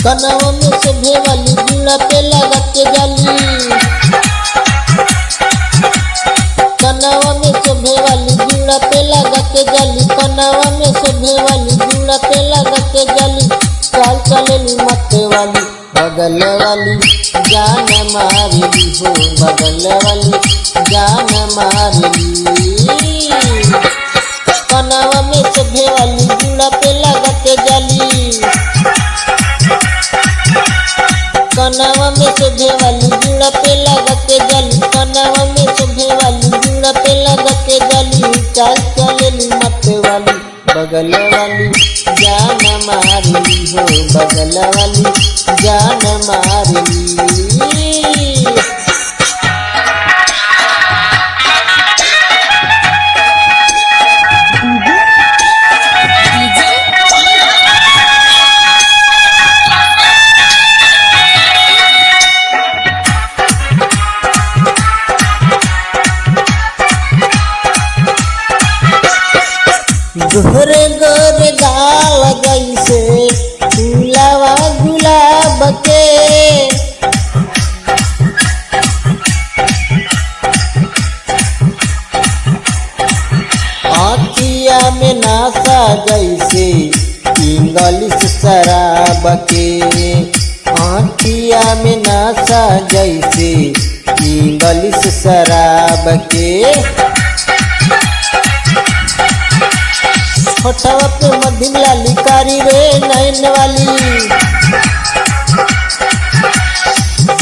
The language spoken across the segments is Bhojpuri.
कनवा में शोभे वाली जुड़ा पे लगा के जाली, कनवा में शोभे वाली जुड़ा पे लगा के जाली, कनवा में शोभे वाली जुड़ा पे लगा के जाली। चाल चलेली मत वाली बगल वाली जान मारली हो, बगल वाली जान मारली। कनवा में शोभे वाली जुड़ा पे लगा के जाली, कनवा में शोभे वाली जुड़ा पे लगा के जाली, कनवा में शोभे वाली जुड़ा पे लगा के जाली। चाल चलेली मत वाली बगल वाली जान मारली हो, बगल वाली जान मारली। गोरे गोरे गाल जैसे फूलवा गुलाब के, आँखिया में नासा जैसे इंग्लिश शराब के, आँखिया में नासा जैसे इंग्लिश शराब के। होठवा पे मध्यम लाली कारी रे नैन वाली,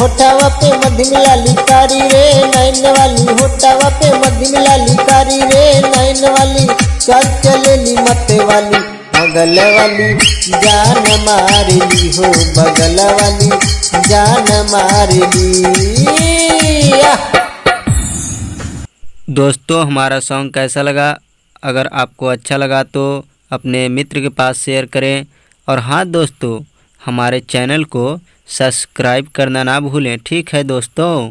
होठवा पे मध्यम लाली कारी रे नैन वाली, होठवा पे मध्यम लाली कारी रे नैन वाली। चल चलेली मत वाली बगल वाली जान मारली हो, बगल वाली जान मारली। दोस्तों हमारा सॉन्ग कैसा लगा? अगर आपको अच्छा लगा तो अपने मित्र के पास शेयर करें। और हाँ दोस्तों, हमारे चैनल को सब्सक्राइब करना ना भूलें। ठीक है दोस्तों।